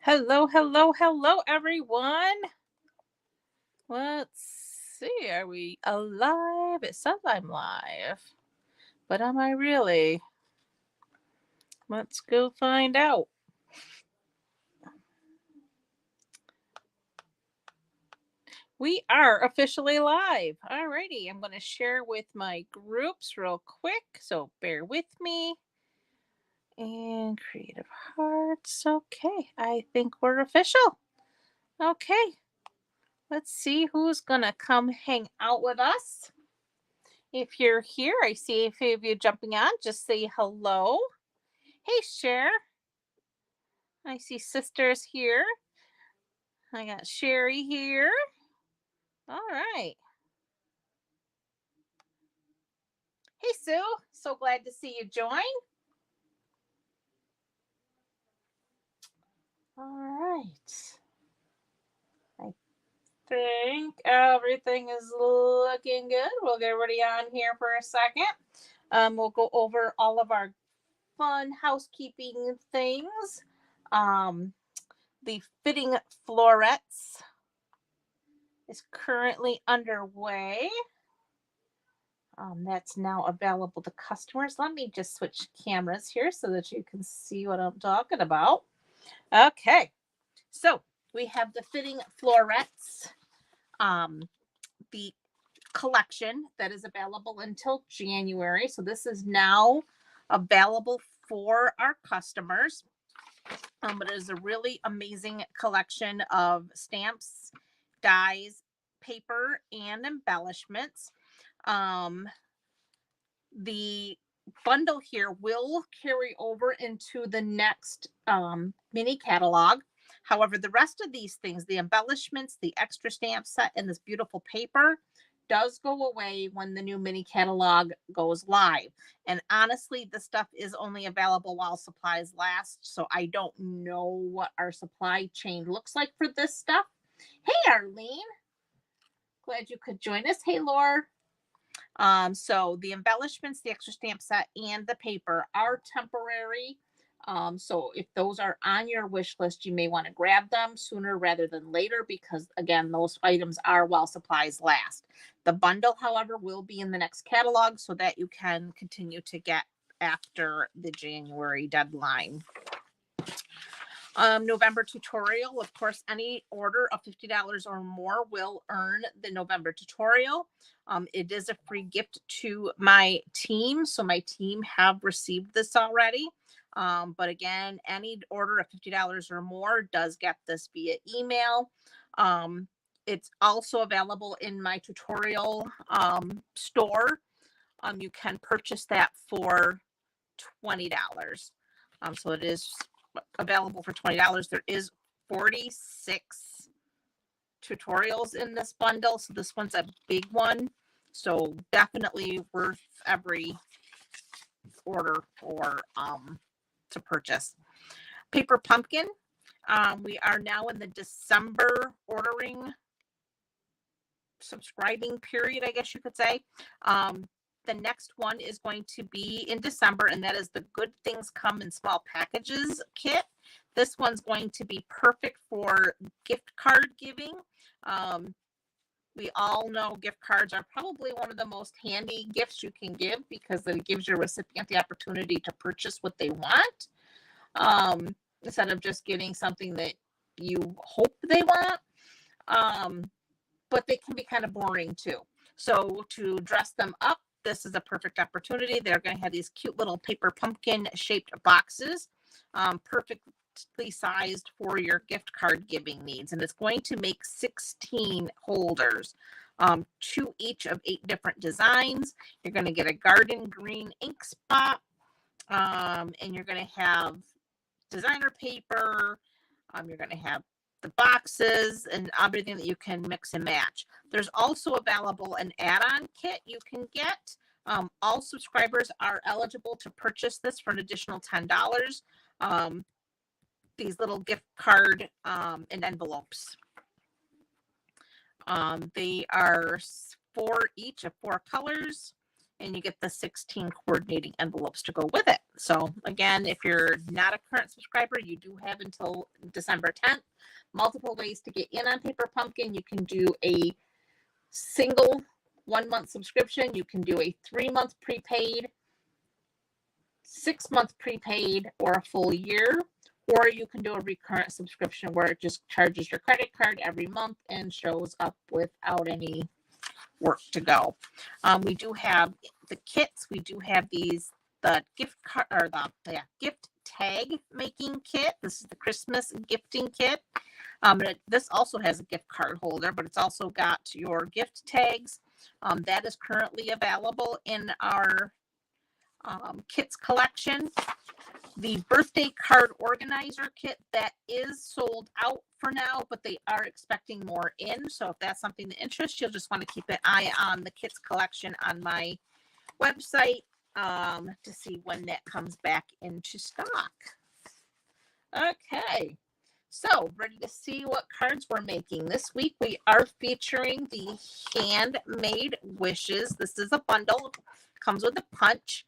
Hello, hello, hello, everyone. Let's see. Are we alive? It says I'm live, but am I really? Let's go find out. We are officially live. Alrighty, I'm going to share with my groups real quick, so bear with me. And creative hearts. Okay, I think we're official. Okay, let's see who's going to come hang out with us. If you're here, I see a few of you jumping on. Just say hello. Hey, Cher. I see sisters here. I got Sherry here. All right. Hey, Sue. So glad to see you join. All right. I think everything is looking good. We'll get everybody on here for a second. We'll go over all of our fun housekeeping things. The fitting florets is currently underway. That's now available to customers. Let me just switch cameras here so that you can see what I'm talking about. Okay, so we have the fitting florets, the collection that is available until January. So this is now available for our customers. It is a really amazing collection of stamps, dies, paper, and embellishments. The bundle here will carry over into the next mini catalog. However, the rest of these things, the embellishments, the extra stamp set, and this beautiful paper does go away when the new mini catalog goes live. And honestly, the stuff is only available while supplies last. So I don't know what our supply chain looks like for this stuff. Hey, Arlene. Glad you could join us. Hey, Laura. So the embellishments, the extra stamp set, and the paper are temporary. So if those are on your wish list, you may want to grab them sooner rather than later because, again, those items are while supplies last. The bundle, however, will be in the next catalog so that you can continue to get after the January deadline. November tutorial. Of course, any order of $50 or more will earn the November tutorial. It is a free gift to my team. So my team have received this already. But again, any order of $50 or more does get this via email. It's also available in my tutorial store. You can purchase that for $20. So it is available for $20. There is 46 tutorials in this bundle. So this one's a big one. So definitely worth every order or to purchase. Paper pumpkin. We are now in the December ordering subscribing period, I guess you could say. The next one is going to be in December, and that is the Good Things Come in Small Packages kit. This one's going to be perfect for gift card giving. We all know gift cards are probably one of the most handy gifts you can give because it gives your recipient the opportunity to purchase what they want instead of just getting something that you hope they want. But they can be kind of boring too. So to dress them up, this is a perfect opportunity. They're going to have these cute little paper pumpkin shaped boxes, perfectly sized for your gift card giving needs. And it's going to make 16 holders, 2 each of 8 different designs. You're going to get a garden green ink spot, and you're going to have designer paper. You're going to have the boxes and everything that you can mix and match. There's also available an add-on kit you can get. All subscribers are eligible to purchase this for an additional $10. These little gift card and envelopes. They are 4 each of 4 colors. and you get the 16 coordinating envelopes to go with it. So again, if you're not a current subscriber, you do have until December 10th. Multiple ways to get in on Paper Pumpkin. You can do a single 1-month subscription. You can do a 3-month prepaid, 6-month prepaid, or a full year. Or you can do a recurrent subscription where it just charges your credit card every month and shows up without any work to go. We do have the kits. We do have the gift card or the gift tag making kit. This is the Christmas gifting kit. This also has a gift card holder, but it's also got your gift tags. That is currently available in our kits collection. The birthday card organizer kit, that is sold out for now, but they are expecting more in. So if that's something that interests you, you'll just want to keep an eye on the kits collection on my website to see when that comes back into stock. Okay, so ready to see what cards we're making. This week we are featuring the Handmade Wishes. This is a bundle, comes with a punch.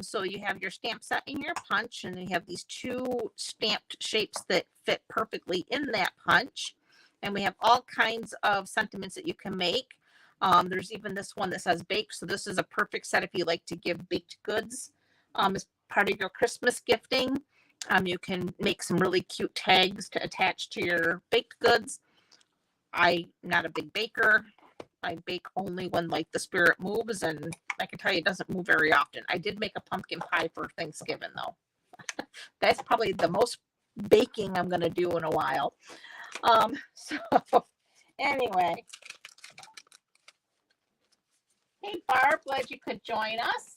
So you have your stamp set and your punch, and you have these 2 stamped shapes that fit perfectly in that punch. And we have all kinds of sentiments that you can make. There's even this one that says bake. So this is a perfect set if you like to give baked goods as part of your Christmas gifting. You can make some really cute tags to attach to your baked goods. I'm not a big baker. I bake only when like the spirit moves, and I can tell you it doesn't move very often. I did make a pumpkin pie for Thanksgiving though. That's probably the most baking I'm going to do in a while. So anyway. Hey Barb, glad you could join us.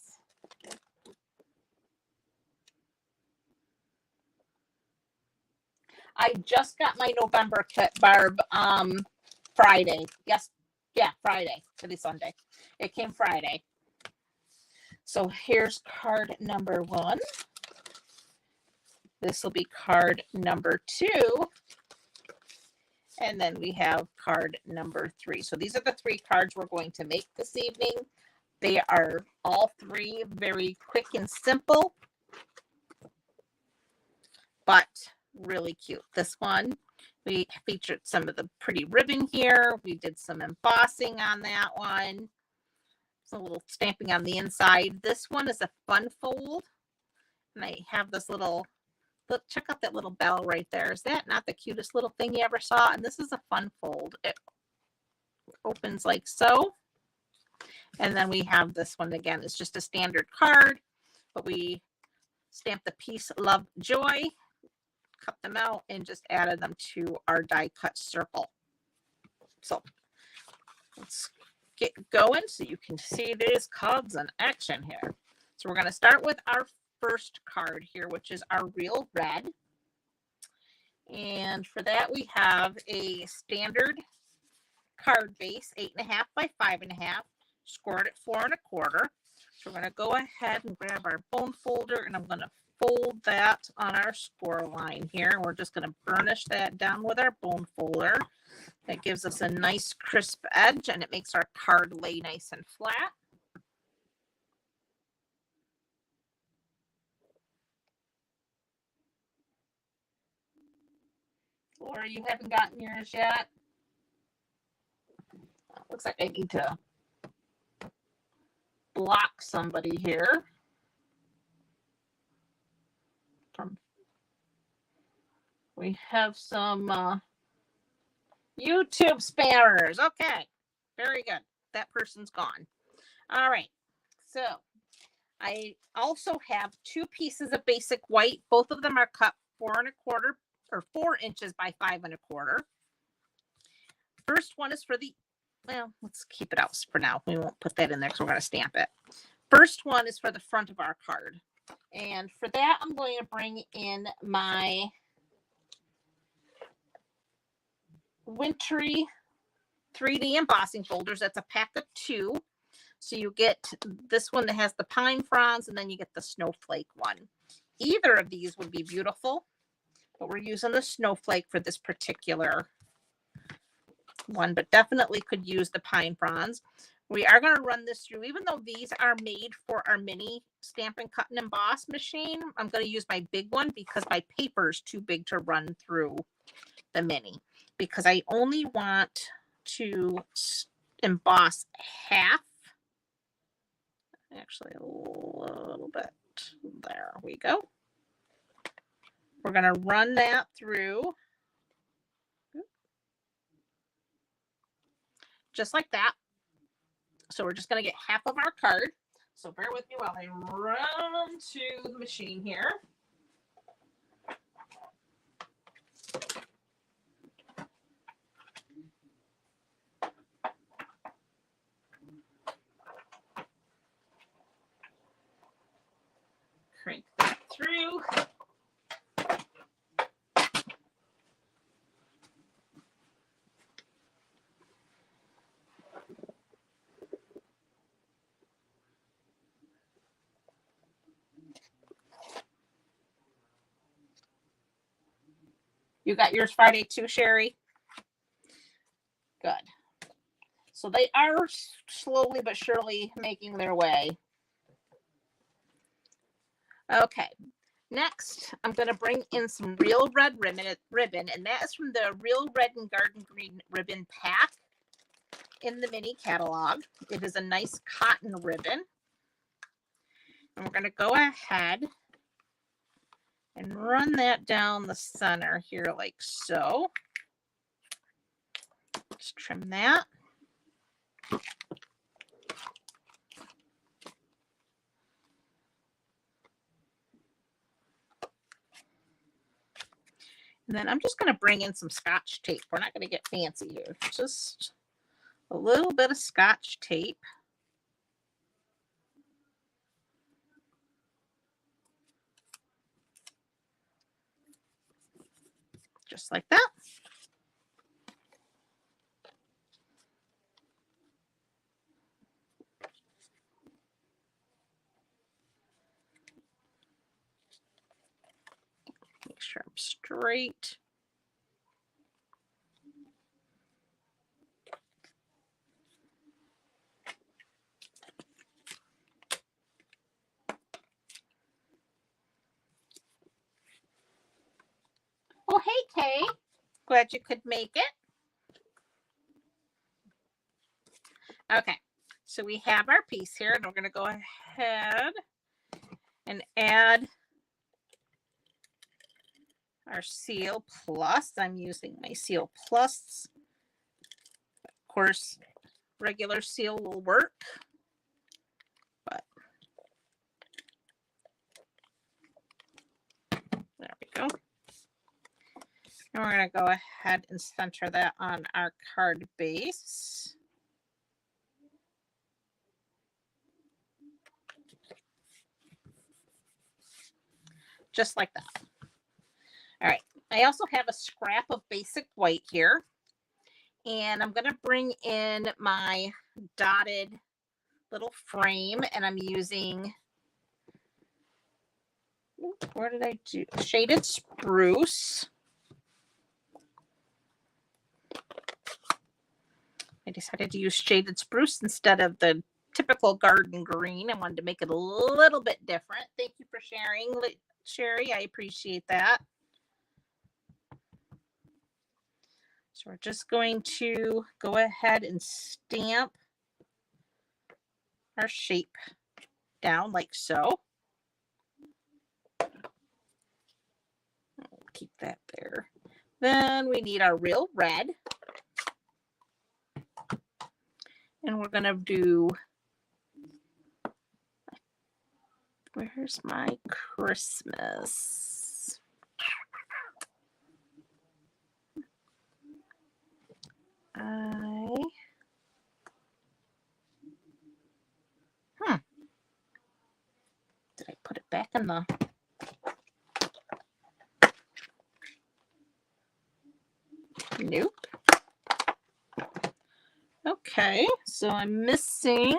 I just got my November kit, Barb, Friday. Yes. Yeah, Friday. Today's Sunday. It came Friday. So here's card number 1. This will be card number 2. And then we have card number 3. So these are the 3 cards we're going to make this evening. They are all 3 very quick and simple, but really cute. This one, we featured some of the pretty ribbon here. We did some embossing on that one. Some little stamping on the inside. This one is a fun fold. And I have this little, look, check out that little bell right there. Is that not the cutest little thing you ever saw? And this is a fun fold. It opens like so. And then we have this one again. It's just a standard card, but we stamped the peace, love, joy, cut them out, and just added them to our die cut circle. So let's get going so you can see these cards in action here. So we're going to start with our first card here, which is our real red. And for that, we have a standard card base, 8.5 by 5.5, scored at 4 1/4. So we're going to go ahead and grab our bone folder, and I'm going to fold that on our score line here. We're just going to burnish that down with our bone folder. That gives us a nice crisp edge, and it makes our card lay nice and flat. Laura, you haven't gotten yours yet? Looks like I need to block somebody here. We have some YouTube spammers. Okay, very good. That person's gone. All right, so I also have 2 pieces of basic white. Both of them are cut 4 1/4 or 4 inches by 5 1/4. First one is for the, well, let's keep it out for now. We won't put that in there because we're going to stamp it. First one is for the front of our card. And for that, I'm going to bring in my wintry 3D embossing folders. That's a pack of 2. So you get this one that has the pine fronds, and then you get the snowflake one. Either of these would be beautiful, but we're using the snowflake for this particular one, but definitely could use the pine fronds. We are going to run this through, even though these are made for our mini Stamp and Cut and Emboss machine. I'm going to use my big one because my paper is too big to run through the mini, because I only want to emboss half, actually a little bit. There we go. We're going to run that through just like that. So we're just going to get half of our card. So bear with me while I run to the machine here. Crank that through. You got yours Friday too, Sherry? Good. So they are slowly but surely making their way. Okay. Next, I'm going to bring in some Real Red ribbon, and that is from the Real Red and Garden Green ribbon pack in the mini catalog. It is a nice cotton ribbon. And we're going to go ahead and run that down the center here like so. Just trim that. And then I'm just going to bring in some Scotch tape. We're not going to get fancy here. Just a little bit of Scotch tape. Just like that. Make sure I'm straight. Oh, hey, Kay. Glad you could make it. Okay, so we have our piece here, and we're going to go ahead and add our Seal Plus. I'm using my Seal Plus. Of course, regular seal will work, but there we go. And we're going to go ahead and center that on our card base. Just like that. All right. I also have a scrap of basic white here. And I'm going to bring in my dotted little frame. And I'm using, where did I do? Shaded Spruce. I decided to use Shaded Spruce instead of the typical garden green. I wanted to make it a little bit different. Thank you for sharing, Sherry. I appreciate that. So we're just going to go ahead and stamp our shape down like so. Keep that there. Then we need our Real Red. And we're going to do, where's my Christmas? Did I put it back in the, nope. Okay, so I'm missing,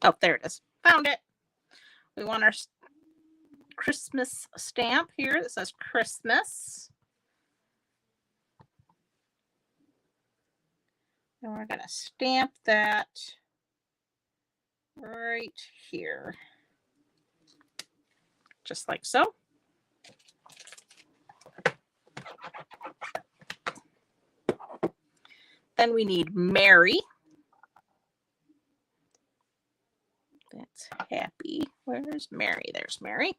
oh, there it is. Found it. We want our Christmas stamp here that says Christmas. And we're going to stamp that right here. Just like so. Then we need Mary. That's happy. Where's Mary? There's Mary.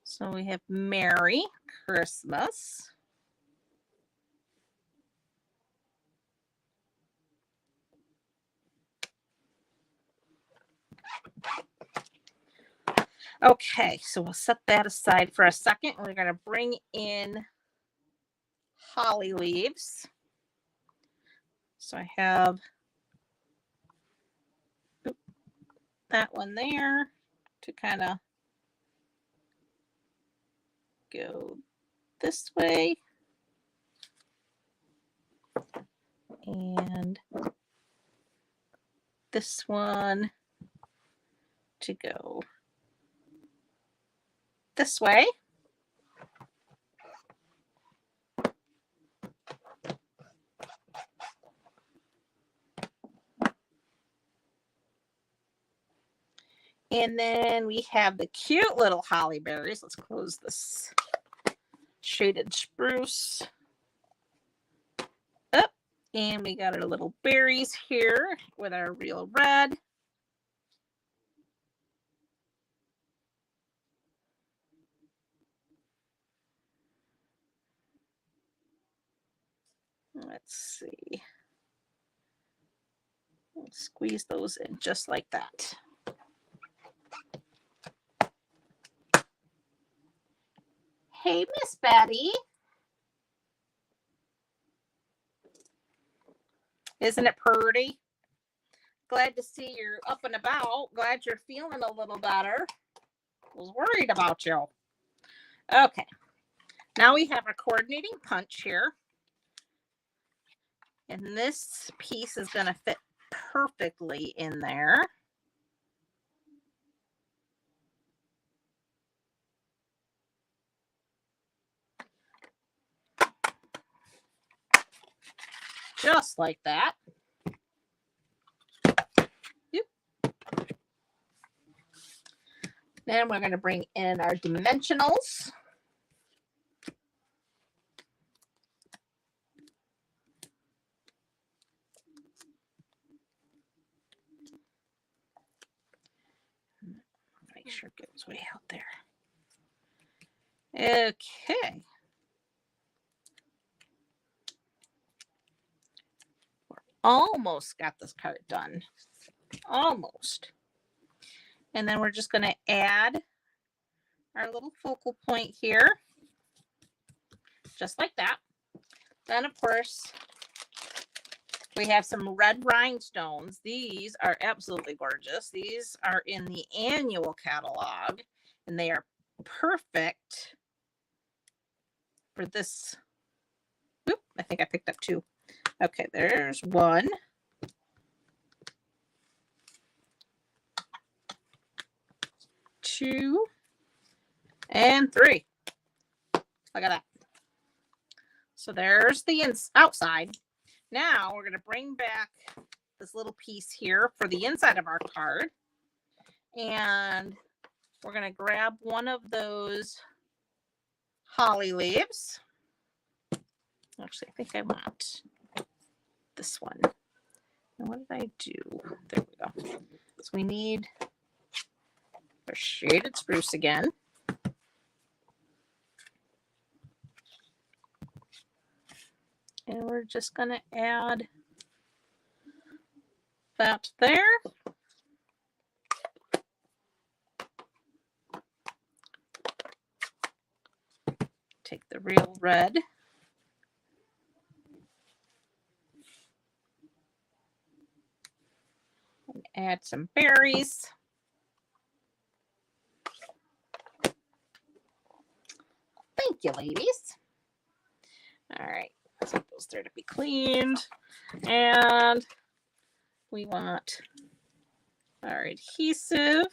So we have Merry Christmas. Okay, so we'll set that aside for a second. We're going to bring in holly leaves. So I have that one there to kind of go this way. And this one to go this way. And then we have the cute little holly berries. Let's close this shaded spruce up. And we got our little berries here with our real red. Let's see. We'll squeeze those in just like that. Hey, Miss Betty. Isn't it pretty? Glad to see you're up and about. Glad you're feeling a little better. Was worried about you. Okay. Now we have our coordinating punch here. And this piece is going to fit perfectly in there. Just like that. Yep. Then we're going to bring in our dimensionals. Make sure it goes way out there. Okay. We're almost got this card done. Almost. And then we're just going to add our little focal point here. Just like that. Then, of course, we have some red rhinestones. These are absolutely gorgeous. These are in the annual catalog, and they are perfect for this. Oop, I think I picked up two. Okay, there's one. Two. And three. Look at that. So there's the outside. Now we're going to bring back this little piece here for the inside of our card. And we're going to grab one of those holly leaves. Actually, I think I want this one. And what did I do? There we go. So we need our shaded spruce again. And we're just going to add that there. Take the real red. And add some berries. Thank you, ladies. All right. So those there to be cleaned. And we want our adhesive.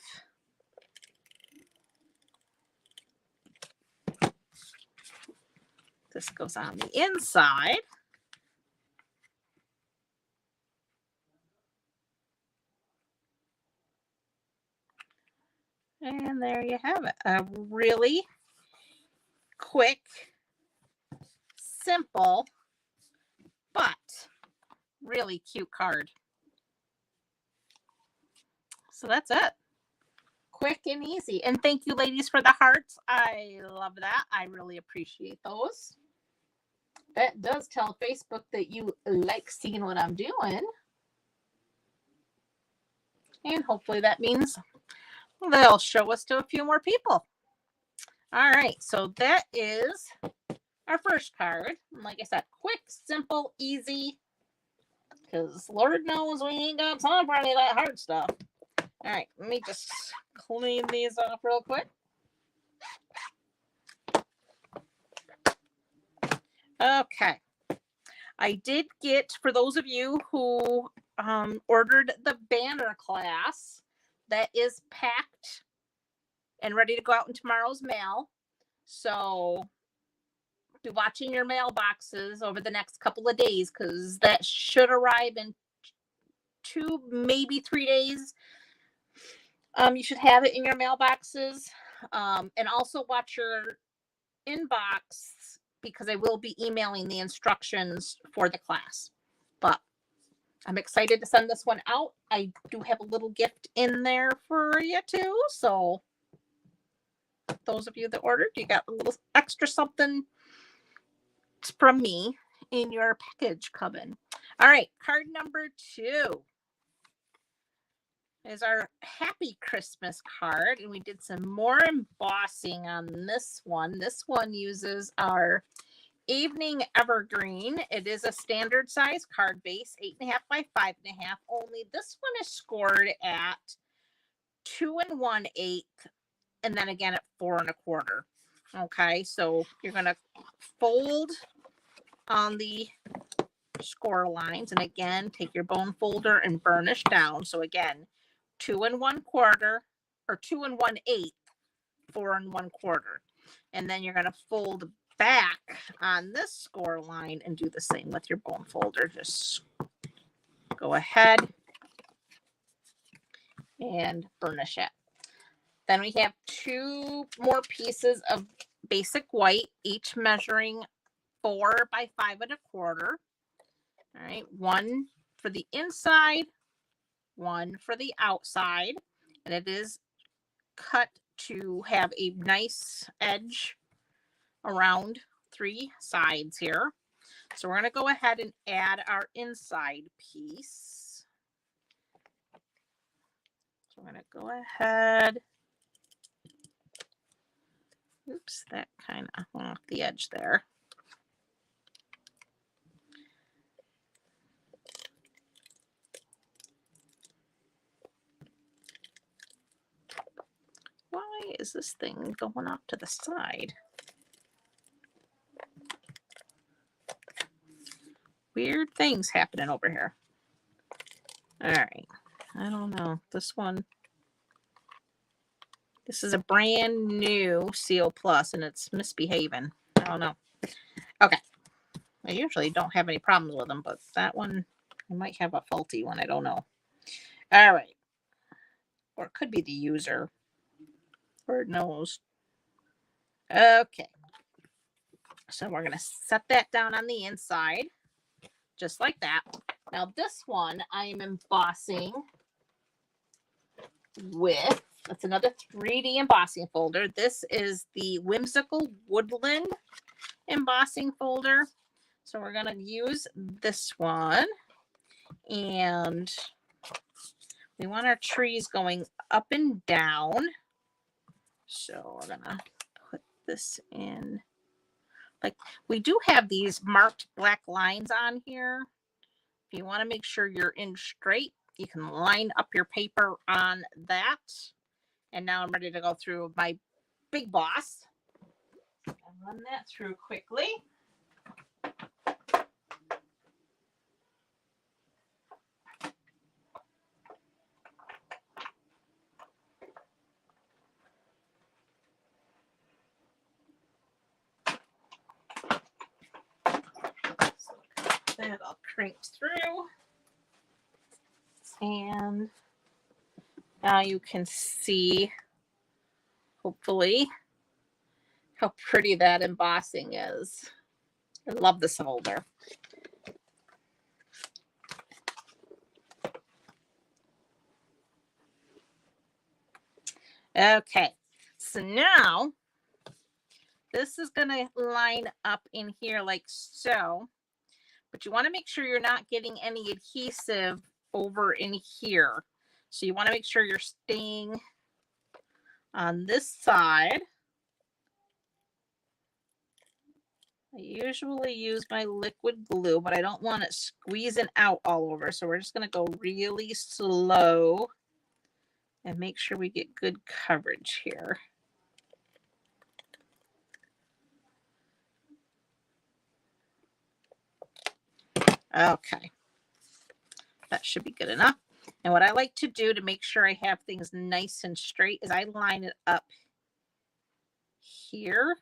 This goes on the inside. And there you have it. A really quick, simple, but really cute card. So that's it. Quick and easy. And thank you, ladies, for the hearts. I love that. I really appreciate those. That does tell Facebook that you like seeing what I'm doing. And hopefully that means they'll show us to a few more people. All right, so that is our first card. Like I said, quick, simple, easy, because Lord knows we ain't got time for any of that hard stuff. All right, let me just clean these off real quick. Okay. I did get, for those of you who ordered the banner class, that is packed and ready to go out in tomorrow's mail. So be watching your mailboxes over the next couple of days, because that should arrive in 2, maybe 3 days. You should have it in your mailboxes. And also watch your inbox, because I will be emailing the instructions for the class. But I'm excited to send this one out. I do have a little gift in there for you too. So those of you that ordered, you got a little extra something from me in your package coming. All right, card number 2 is our Happy Christmas card. And we did some more embossing on this one. This one uses our Evening Evergreen. It is a standard size card base, 8.5 by 5.5. Only this one is scored at 2 1/8, and then again at 4 1/4. Okay, so you're gonna fold on the score lines, and again take your bone folder and burnish down. So again, 2 1/4, or 2 1/8, 4 1/4, and then you're gonna fold back on this score line and do the same with your bone folder. Just go ahead and burnish it. Then we have 2 more pieces of basic white, each measuring 4 by 5 1/4. All right, one for the inside, one for the outside, and it is cut to have a nice edge around 3 sides here. So we're going to go ahead and add our inside piece. So we're going to go ahead. Oops, that kind of went off the edge there. Why is this thing going off to the side? Weird things happening over here. All right. I don't know. This is a brand new Seal Plus, and it's misbehaving. I don't know. Okay. I usually don't have any problems with them, but that one, I might have a faulty one. I don't know. All right. Or it could be the user. Lord knows. Okay. So we're going to set that down on the inside, just like that. Now this one I am embossing with, that's another 3D embossing folder. This is the Whimsical Woodland embossing folder. So we're going to use this one, and we want our trees going up and down. So we're going to put this in. Like, we do have these marked black lines on here. If you want to make sure you're in straight, you can line up your paper on that. And now I'm ready to go through my Big Boss and run that through quickly. That all cranks through. And now you can see hopefully, how pretty that embossing is. I love this folder. Okay, so now this is going to line up in here like so, but you want to make sure you're not getting any adhesive over in here. So you want to make sure you're staying on this side. I usually use my liquid glue, but I don't want it squeezing out all over. So we're just going to go really slow and make sure we get good coverage here. Okay, that should be good enough. And what I like to do to make sure I have things nice and straight is I line it up here.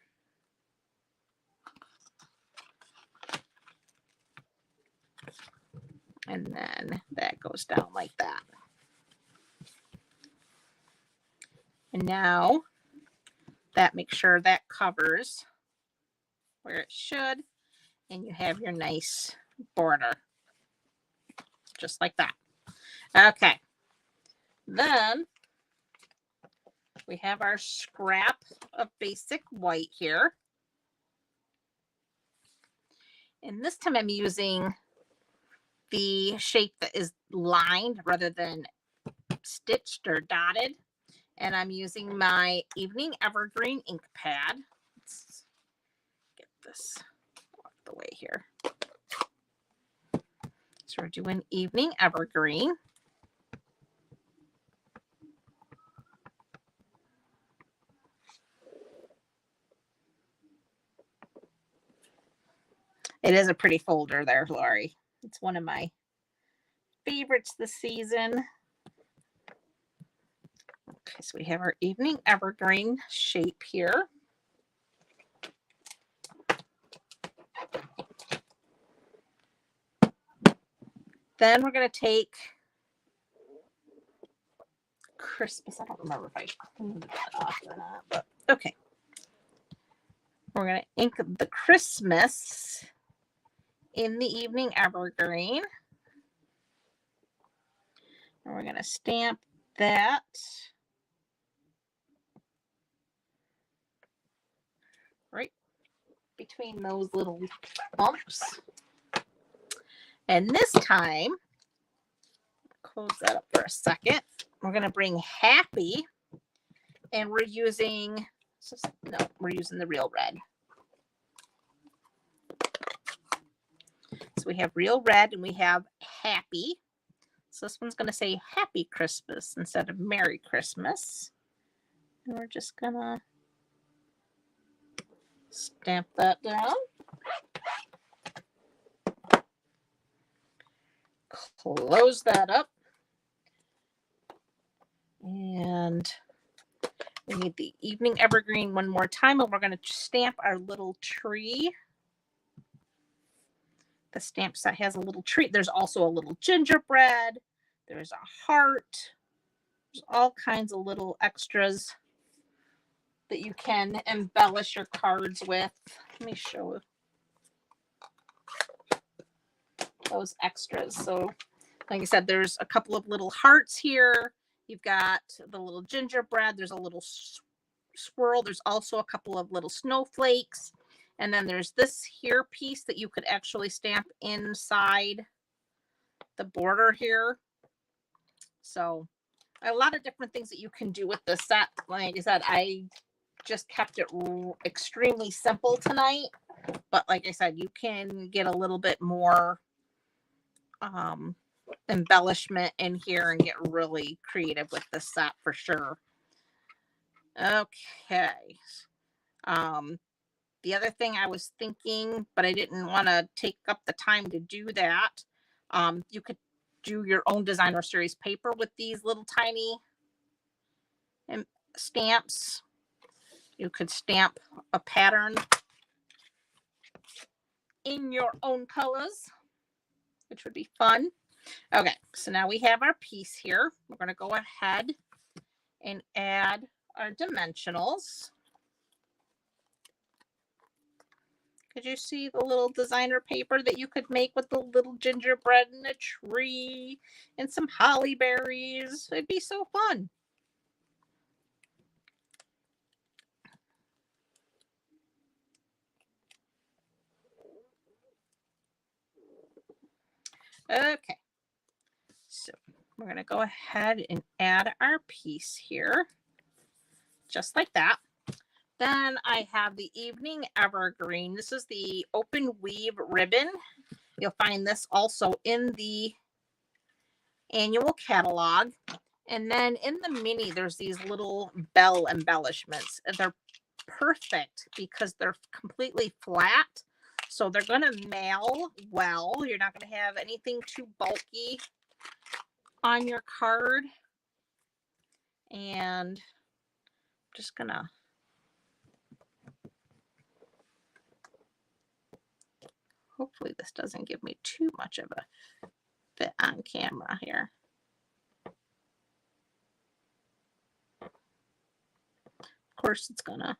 And then that goes down like that. And now that makes sure that covers where it should. And you have your nice border. Just like that. Okay. Then we have our scrap of basic white here. And this time I'm using the shape that is lined rather than stitched or dotted. And I'm using my Evening Evergreen ink pad. Let's get this off the way here. So we're doing Evening Evergreen. It is a pretty folder there, Lori. It's one of my favorites this season. Okay, so we have our Evening Evergreen shape here. Then we're going to take Christmas. I don't remember if I cleaned that off or not, but okay. We're going to ink the Christmas in the Evening Evergreen. And we're going to stamp that right between those little bumps. And this time, close that up for a second. We're going to bring Happy, and we're using the Real Red. So we have Real Red and we have Happy. So this one's going to say Happy Christmas instead of Merry Christmas. And we're just going to stamp that down. Close that up. And we need the Evening Evergreen one more time, and we're going to stamp our little tree. The stamp set has a little tree. There's also a little gingerbread. There's a heart. There's all kinds of little extras that you can embellish your cards with. Let me show those extras. So, like I said, there's a couple of little hearts here. You've got the little gingerbread. There's a little swirl. There's also a couple of little snowflakes. And then there's this here piece that you could actually stamp inside the border here. So a lot of different things that you can do with this set. Like I said, I just kept it extremely simple tonight. But like I said, you can get a little bit more embellishment in here and get really creative with this set for sure. Okay. The other thing I was thinking, but I didn't want to take up the time to do that. You could do your own designer series paper with these little tiny stamps. You could stamp a pattern in your own colors, which would be fun. Okay, so now we have our piece here. We're going to go ahead and add our dimensionals. Could you see the little designer paper that you could make with the little gingerbread and a tree and some holly berries? It'd be so fun. Okay, so we're going to go ahead and add our piece here, just like that. Then I have the Evening Evergreen. This is the open weave ribbon. You'll find this also in the annual catalog. And then in the mini, there's these little bell embellishments. They're perfect because they're completely flat. So they're going to mail well. You're not going to have anything too bulky on your card. And I'm just going to hopefully this doesn't give me too much of a fit on camera here. Of course, it's gonna.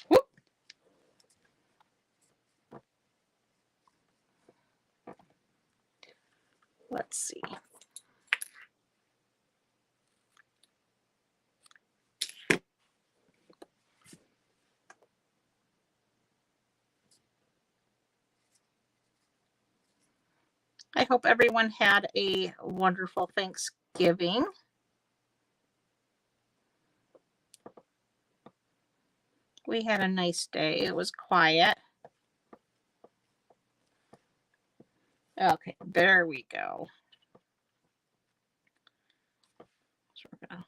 Whoop. Let's see. I hope everyone had a wonderful Thanksgiving. We had a nice day. It was quiet. Okay, there we go. So we're gonna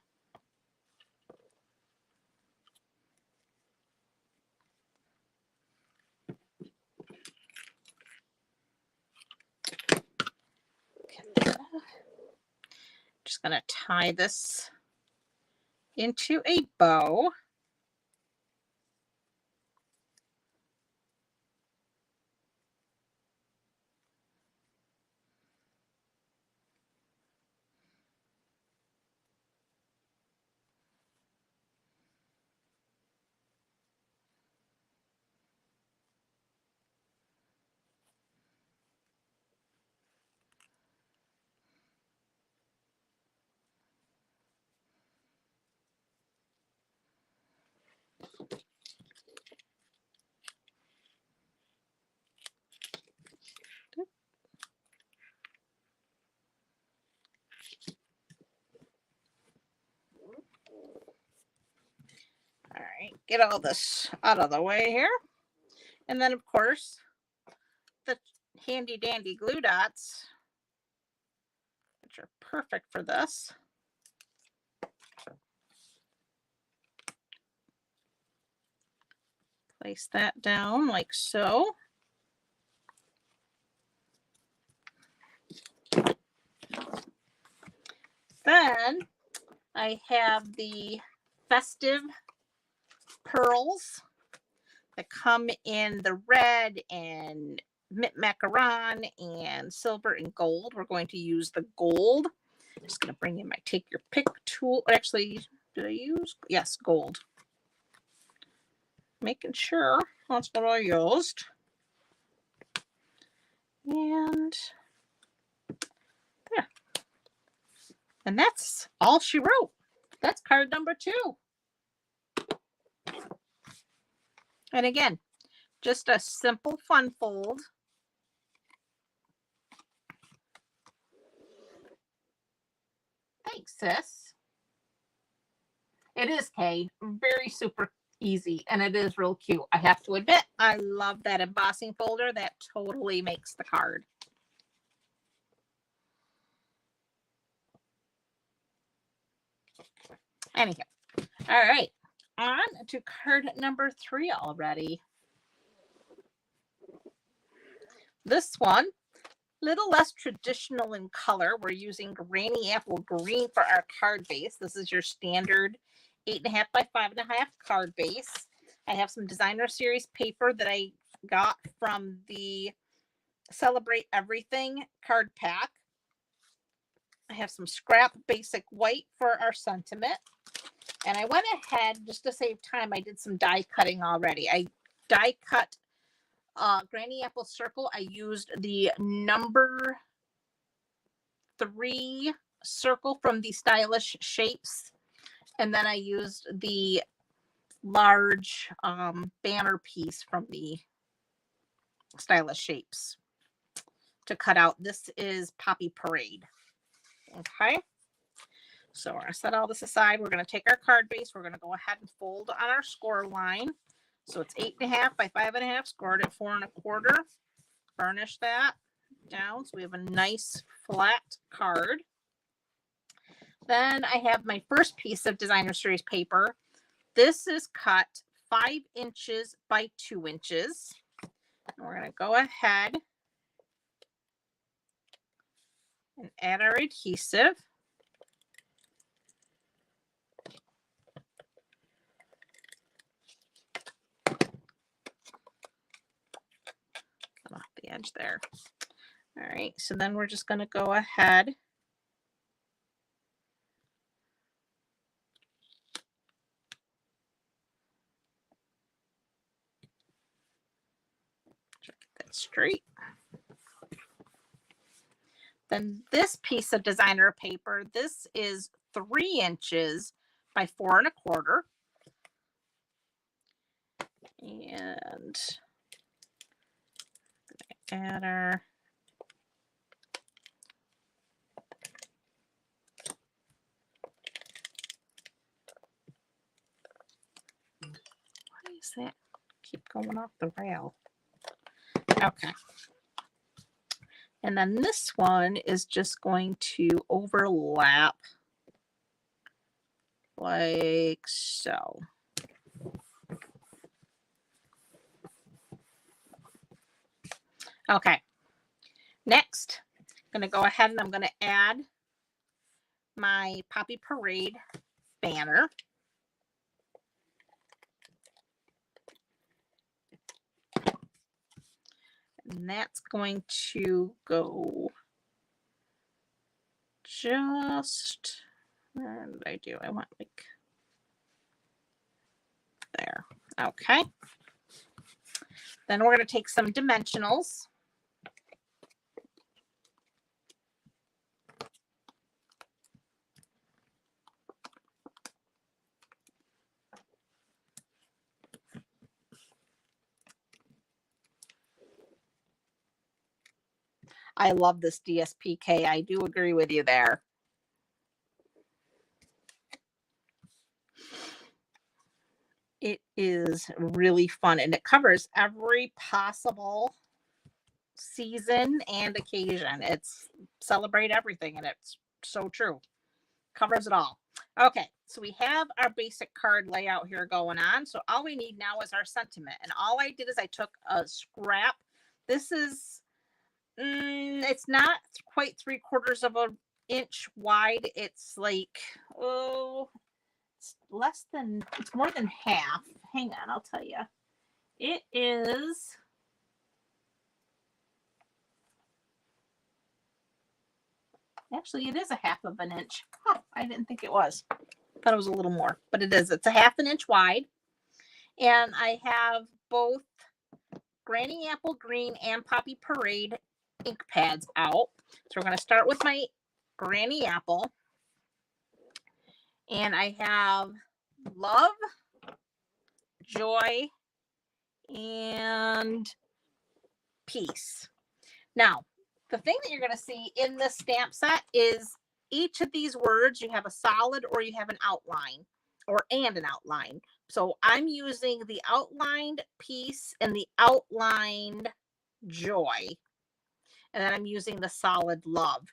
just gonna tie this into a bow. All right, get all this out of the way here. And then, of course, the handy dandy glue dots, which are perfect for this. Place that down like so. Then I have the festive pearls that come in the red and mint macaron and silver and gold. We're going to use the gold. I'm just going to bring in my take your pick tool. Actually, did I use? Yes, gold. Making sure that's what I used. And there. And that's all she wrote. That's card number 2. And again, just a simple fun fold. Thanks, sis. It is, Kay. Very super easy, and it is real cute. I have to admit, I love that embossing folder. That totally makes the card. Anyhow, all right, on to card number 3 already. This one, little less traditional in color. We're using Granny Apple Green for our card base. This is your standard 8.5 by 5.5 card base. I have some designer series paper that I got from the Celebrate Everything card pack. I have some scrap basic white for our sentiment. And I went ahead, just to save time, I did some die cutting already. I die cut Granny Apple Circle. I used the number 3 circle from the Stylish Shapes. And then I used the large banner piece from the Stylish Shapes to cut out. This is Poppy Parade. Okay. So we're going to set all this aside. We're going to take our card base. We're going to go ahead and fold on our score line. So it's 8.5 by 5.5, scored at 4 1/4. Burnish that down so we have a nice flat card. Then I have my first piece of Designer Series paper. This is cut 5 inches by 2 inches. And we're going to go ahead and add our adhesive. Off the edge there. All right, so then we're just going to go ahead get that straight. Then this piece of designer paper, this is 3 inches by 4 1/4. And add our what is that? Keep going off the rail. Okay. And then this one is just going to overlap like so. Okay. Next, I'm going to go ahead and I'm going to add my Poppy Parade banner. And that's going to go just, where did I do? I want like there. Okay. Then we're going to take some dimensionals. I love this DSPK. I do agree with you there. It is really fun and it covers every possible season and occasion. It's celebrate everything and it's so true. Covers it all. Okay, so we have our basic card layout here going on. So all we need now is our sentiment. And all I did is I took a scrap. This is it's not quite 3/4 of an inch wide. It's like, it's less than, it's more than half. Hang on, I'll tell you. It is, actually, it is a 1/2 of an inch. Huh, I didn't think it was. I thought it was a little more, but it is. It's a 1/2 an inch wide. And I have both Granny Apple Green and Poppy Parade ink pads out. So we're going to start with my Granny Apple. And I have love, joy, and peace. Now, the thing that you're going to see in this stamp set is each of these words, you have a solid or you have an outline and an outline. So I'm using the outlined peace and the outlined joy. And then I'm using the solid love.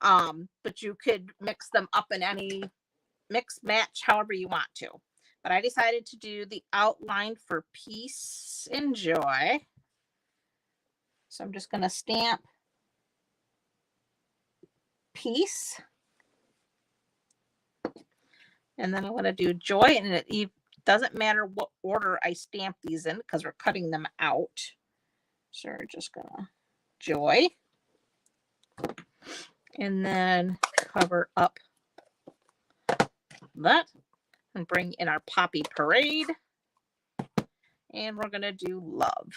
But you could mix them up in any mix, match, however you want to. But I decided to do the outline for peace and joy. So I'm just going to stamp peace. And then I'm going to do joy. And it doesn't matter what order I stamp these in because we're cutting them out. So we're just going to joy. And then cover up that and bring in our Poppy Parade. And we're going to do love.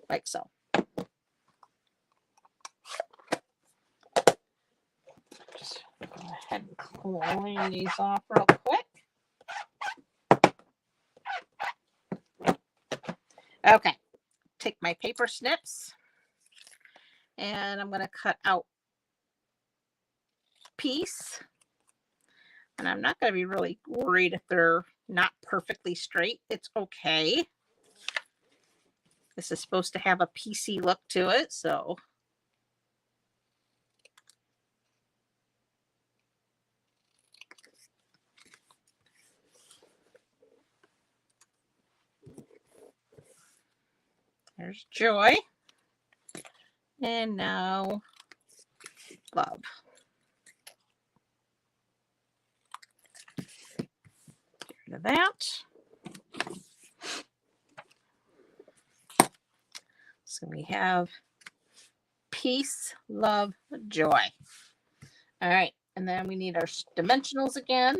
Like so. Just go ahead and clean these off real quick. Okay, take my paper snips and I'm going to cut out a piece. And I'm not going to be really worried if they're not perfectly straight. It's okay. This is supposed to have a PC look to it, so. There's Joy. And now love. Get rid of that. So we have peace, love, joy. All right. And then we need our dimensionals again.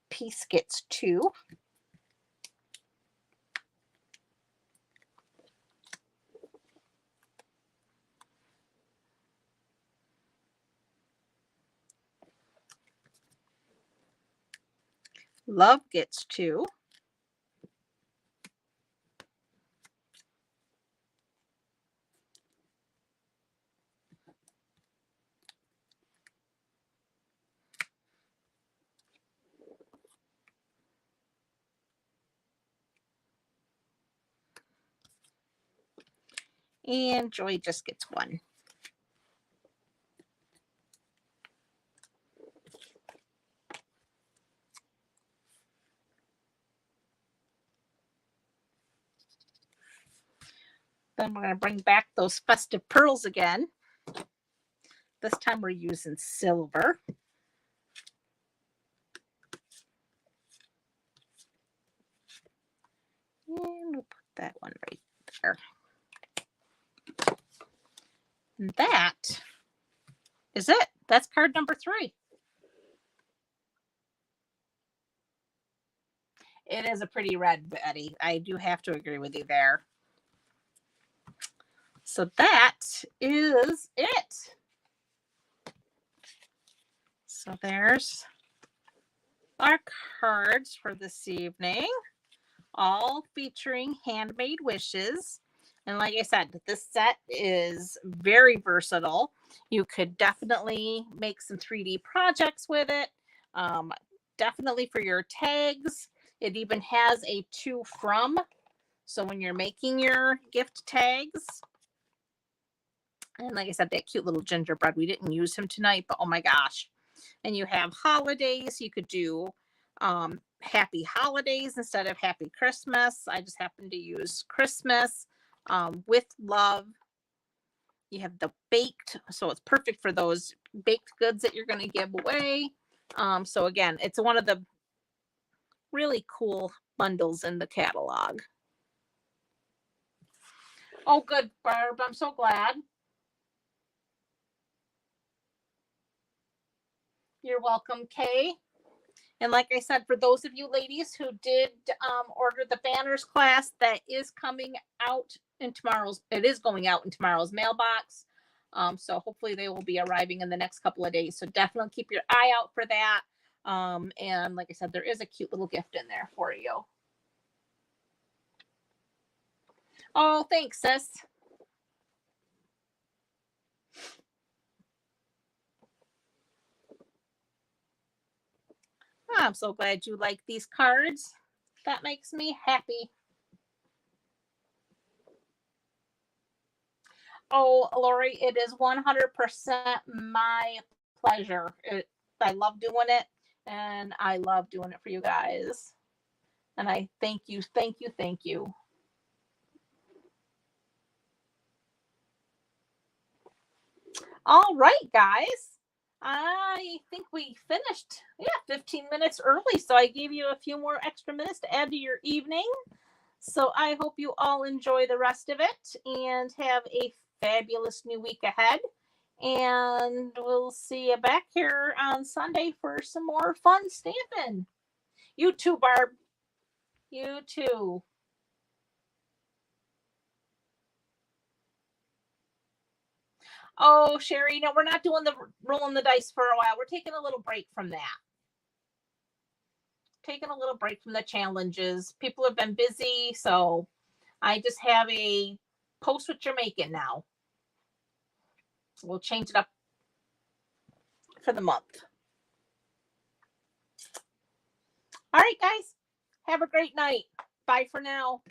Peace gets 2. Love gets 2. And joy just gets 1. Then we're going to bring back those festive pearls again. This time we're using silver. And we'll put that one right there. And that is it. That's card number 3. It is a pretty red, Betty. I do have to agree with you there. So that is it. So there's our cards for this evening, all featuring Handmade Wishes. And like I said, this set is very versatile. You could definitely make some 3D projects with it. Definitely for your tags. It even has a to from. So when you're making your gift tags. And like I said, that cute little gingerbread. We didn't use him tonight, but oh my gosh. And you have holidays. You could do happy holidays instead of happy Christmas. I just happen to use Christmas with love. You have the baked, so it's perfect for those baked goods that you're going to give away. So again, it's one of the really cool bundles in the catalog. Oh, good, Barb. I'm so glad. You're welcome, Kay. And like I said, for those of you ladies who did order the banners class, that is coming out in tomorrow's, it is going out in tomorrow's mailbox. So hopefully they will be arriving in the next couple of days. So definitely keep your eye out for that. And like I said, there is a cute little gift in there for you. Oh, thanks, sis. I'm so glad you like these cards. That makes me happy. Oh, Lori, it is 100% my pleasure. I love doing it, and I love doing it for you guys. And I thank you, thank you, thank you. All right, guys. I think we finished, yeah, 15 minutes early. So I gave you a few more extra minutes to add to your evening. So I hope you all enjoy the rest of it and have a fabulous new week ahead. And we'll see you back here on Sunday for some more fun stamping. You too, Barb. You too. Oh, Sherry, no, we're not doing the rolling the dice for a while. We're taking a little break from that. Taking a little break from the challenges. People have been busy, so I just have a post what you're making now. We'll change it up for the month. All right, guys. Have a great night. Bye for now.